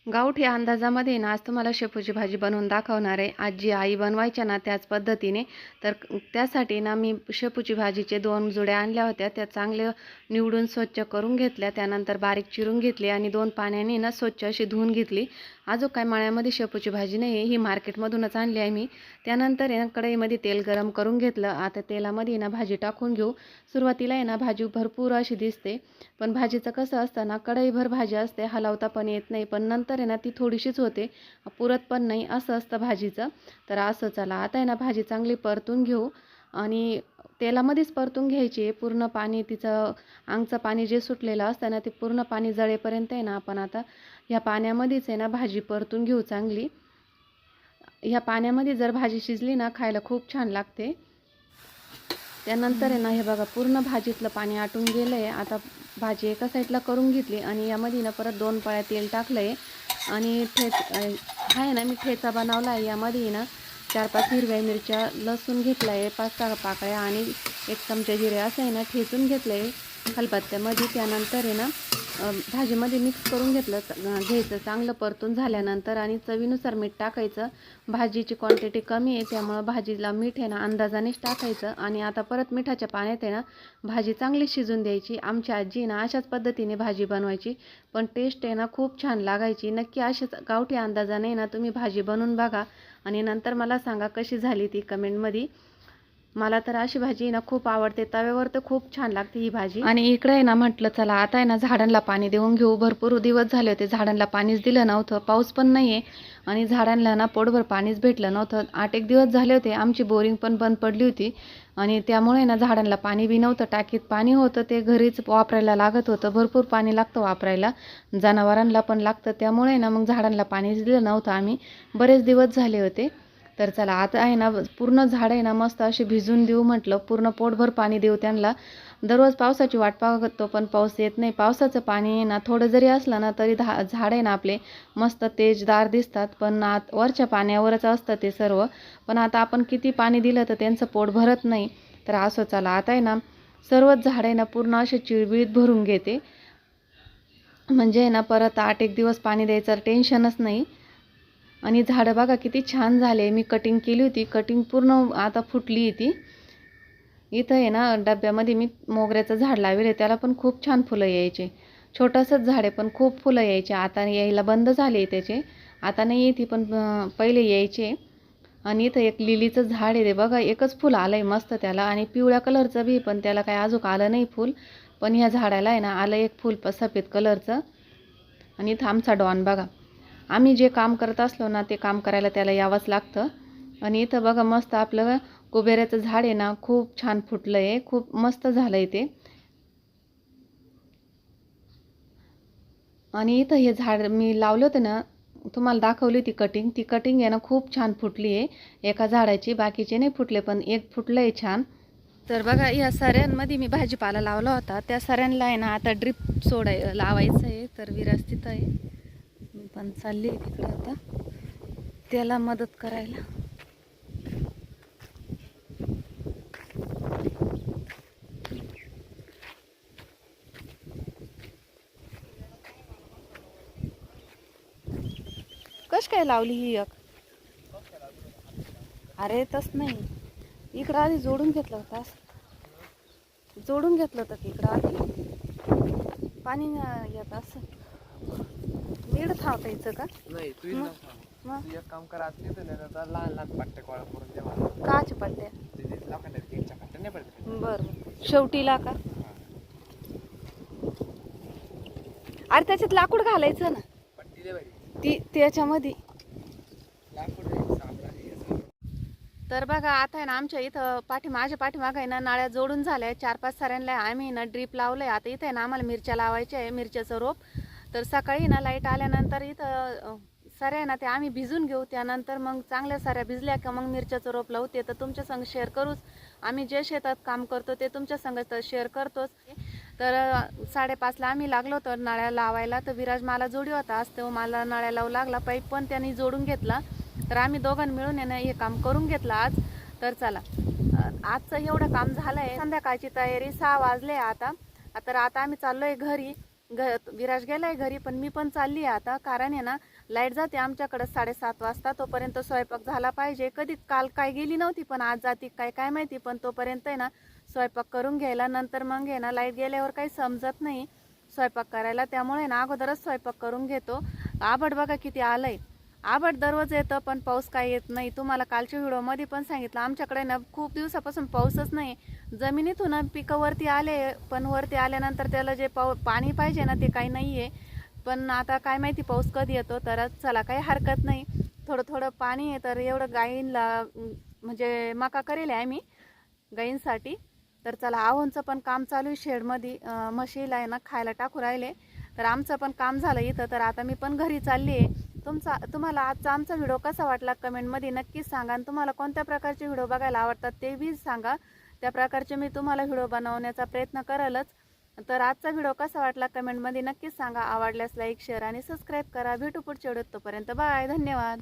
गावठी अंदाजामध्ये ना आज तुम्हाला शेपूची भाजी बनवून दाखवणार आहे. आज जी आई बनवायच्या ना त्याच पद्धतीने. तर त्यासाठी ना मी शेपूची भाजीचे 2 जुड्या आणल्या होत्या. त्या चांगल्या निवडून स्वच्छ करून घेतल्या. त्यानंतर बारीक चिरून घेतली आणि 2 पाण्याने ना स्वच्छ अशी धुवून घेतली. अजून काय मळ्यामध्ये शेपूची भाजी नाही आहे, ही मार्केटमधूनच आणली आहे मी. त्यानंतर आहे ना कढईमध्ये तेल गरम करून घेतलं. आता तेलामध्ये ना भाजी टाकून घेऊ. सुरुवातीला आहे ना भाजी भरपूर अशी दिसते, पण भाजीचं कसं असतं ना, कढईभर भाजी असते, हलवता पण येत नाही, पण नंतर आहे ना ती थोडीशीच होते, पुरत पण नाही, असं असतं भाजीचं. तर असं चला आता आहे ना भाजी चांगली परतून घेऊ आणि तेलामध्येच परतून घ्यायची आहे. पूर्ण पाणी तिचं अंगचं पाणी जे सुटलेलं असतं ना ते पूर्ण पाणी जळेपर्यंत आहे ना आपण आता ह्या पाण्यामध्येच आहे ना भाजी परतून घेऊ चांगली. ह्या पाण्यामध्ये जर भाजी शिजली ना खायला खूप छान लागते. त्यानंतर आहे ना हे बघा पूर्ण भाजीतलं पाणी आटून गेलं आहे. आता भाजी एका साईडला करून घेतली आणि यामध्ये ना परत 2 पळ्या तेल टाकलं आहे आणि आहे ना मी ठेचा बनवला आहे. यामध्ये ना 4-5 हिरव्या मिरच्या लसूण घेतला आहे, 5-6 पाकळ्या आणि 1 चमचा जिरे असं आहे ना ठेचून घेतलं आहे खलबत्त्यामध्ये. त्यानंतर आहे ना भाजीमध्ये मिक्स करून घ्यायचं चांगलं परतून झाल्यानंतर आणि चवीनुसार मीठ टाकायचं. भाजीची क्वांटिटी कमी आहे त्यामुळं भाजीला मीठ आहे ना अंदाजानेच टाकायचं आणि आता परत मिठाच्या पाण्यात आहे ना भाजी चांगली शिजून द्यायची. आमची आजी ना अशाच पद्धतीने भाजी बनवायची, पण टेस्ट आहे ना खूप छान लागायची. नक्की अशाच गावठी अंदाजाने ना तुम्ही भाजी बनवून बघा आणि नंतर मला सांगा कशी झाली ती कमेंटमध्ये. मला तर अशी भाजी ना खूप आवडते, तव्यावर तर खूप छान लागते ही भाजी. आणि इकडे आहे ना म्हटलं चला आता आहे ना झाडांना पाणी देऊन घेऊ. भरपूर दिवस झाले होते झाडांना पाणीच दिलं नव्हतं, पाऊस पण नाही आहे आणि झाडांना ना पोटभर पाणीच भेटलं नव्हतं. 8-1 दिवस झाले होते. आमची बोरिंग पण बंद पडली होती आणि त्यामुळे ना झाडांना पाणी बी नव्हतं. टाकीत पाणी होतं ते घरीच वापरायला लागत होतं. भरपूर पाणी लागतं वापरायला, जनावरांना पण लागतं. त्यामुळे ना मग झाडांना पाणीच दिलं नव्हतं आम्ही, बरेच दिवस झाले होते. तर चला आता आहे ना पूर्ण झाड आहे ना मस्त अशी भिजून देऊ म्हटलं, पूर्ण पोटभर पाणी देऊ त्यांना. दररोज पावसाची वाट पाहतो पण पाऊस येत नाही. पावसाचं पाणी ना थोडं जरी असलं ना तरी झाड आहे ना आपले मस्त तेजदार दिसतात, पण वरच्या पाण्यावरच असतं ते सर्व. पण आता आपण किती पाणी दिलं तर त्यांचं पोट भरत नाही. तर असं चला आता आहे ना सर्वच झाड आहे ना पूर्ण असे चिळबिळीत भरून घेते, म्हणजे आहे ना परत 8-1 दिवस पाणी द्यायचं टेन्शनच नाही. आणि झाडं बघा किती छान झाले. मी कटिंग केली होती, कटिंग पूर्ण आता फुटली ती. इथं आहे ना डब्यामध्ये मी मोगऱ्याचं झाड लावले, त्याला पण खूप छान फुलं यायचे. छोटंसंच झाड आहे पण खूप फुलं यायचे. आता यायला बंद झाले त्याचे, आता नाही येते पण पहिले यायचे. आणि इथं एक लिलीचं झाड आहे, ते बघा एकच फुल आलं आहे मस्त त्याला आणि पिवळ्या कलरचं बी, पण त्याला काय अजून आलं नाही फुल. पण ह्या झाडाला आहे ना आलं एक फुल सफेद कलरचं. आणि इथं आमचा डॉन बघा, आम्ही जे काम करत असलो ना ते काम करायला त्याला यावंच लागतं. आणि इथं बघा मस्त आपलं कुबेराचं झाड आहे ना खूप छान फुटलं आहे, खूप मस्त झालं आहे ते. आणि इथं हे झाड मी लावलं होतं ना, तुम्हाला दाखवली ती कटिंग आहे ना खूप छान फुटली आहे एका झाडाची. बाकीचे नाही फुटले पण एक फुटलं आहे छान. तर बघा या सऱ्यांमध्ये मी भाजीपाला लावला होता, त्या सऱ्यांना आहे ना आता ड्रिप लावायचं आहे. तर विराज तिथं आहे, मी पण चालली आहे तिकडे आता त्याला मदत करायला. कश काय लावली ही एक? अरे तस नाही, इकडं आधी जोडून घेतलं होतं, असं जोडून घेतलं होतं की इकडं आधी पाणी येत असं नीड थांबायचं का? नाही तू मग एक काम करा, लहान लहान पट्टे गोळा करून दे मला. काच पडते लोखंडाच्या तीनच्या पट्ट्या नाही पडते. बरं शेवटीला का? अरे त्याच्यात लाकूड घालायचं ना, पट्टी दे बाई. ती त्याच्यामध्ये. लाकूड तर बघा आता आहे ना आमच्या इथं माझ्या पाठीमागं आहे ना नाळ्या जोडून झाल्या 4-5 सऱ्यांना आम्ही ना ड्रीप लावलंय. आता इथे आहे ना आम्हाला मिरच्या लावायच्या आहे, मिरच्याचं रोप. तर सकाळी ना लाईट आल्यानंतर इथं सऱ्या ना ते आम्ही भिजून घेऊ. त्यानंतर मग चांगल्या सऱ्या भिजल्या का मग मिरच्याचं रोप लावू. ते तर तुमच्या संग शेअर करूच, आम्ही जे शेतात काम करतो ते तुमच्या संग तर शेअर करतोच. तर 5:30ला आम्ही लागलो तर नाळ्या लावायला. तर विराज मला जोडी होता, आज तो मला नाळ्या लावू लागला, पाईप पण त्यांनी जोडून घेतला. तर आम्ही दोघांनी मिळून हे काम करून घेतलं आज. तर चला आजचं एवढं काम झालंय. संध्याकाळची तयारी 6 वाजले आता. तर आता आम्ही चाललोय घरी. विराज गेलाय घरी पण मी पण चालली आहे आता, कारण आहे ना लाईट जाते आमच्याकडं 7:30 वाजता, तोपर्यंत स्वयंपाक झाला पाहिजे. कधी काल काय गेली नव्हती, पण आज जाती काय माहिती, पण तोपर्यंत आहे ना स्वयंपाक करून घ्यायला. नंतर मग आहे ना लाईट गेल्यावर काही समजत नाही स्वयंपाक करायला, त्यामुळे ना अगोदरच स्वयंपाक करून घेतो. आभट बघा किती आलंय. आभट दररोज येतं पण पाऊस काय येत नाही. तुम्हाला कालच्या व्हिडिओमध्ये पण सांगितलं, आमच्याकडे ना खूप दिवसापासून पाऊसच नाही. जमिनीतून पिकं वरती आले, पण वरती आल्यानंतर त्याला जे पाणी पाहिजे ना ते काही नाही आहे. पण आता काय माहिती पाऊस कधी येतो. तर चला काही हरकत नाही, थोडं थोडं पाणी आहे तर एवढं गाईंला म्हणजे मका करेल आहे आम्ही गाईंसाठी. तर चला आहोंचं पण काम चालू आहे शेडमध्ये, म्हशीला आहे ना खायला टाकू राहिले. तर आमचं पण काम झालं इथं. तर आता मी पण घरी चालली आहे. तुम्हाला आजचा आमचा व्हिडिओ कसा वाटला कमेंटमध्ये नक्कीच सांगा. आणि तुम्हाला कोणत्या प्रकारचे व्हिडिओ बघायला आवडतात ते बी सांगा. त्या प्रकारचे मी तुम्हाला व्हिडिओ बनवण्याचा प्रयत्न करेलच. तर आजचा व्हिडिओ कसा वाटला कमेंटमध्ये नक्कीच सांगा. आवडल्यास लाईक शेअर आणि सबस्क्राईब करा. भेटू पुढच्या व्हिडिओत, तोपर्यंत बाय, धन्यवाद.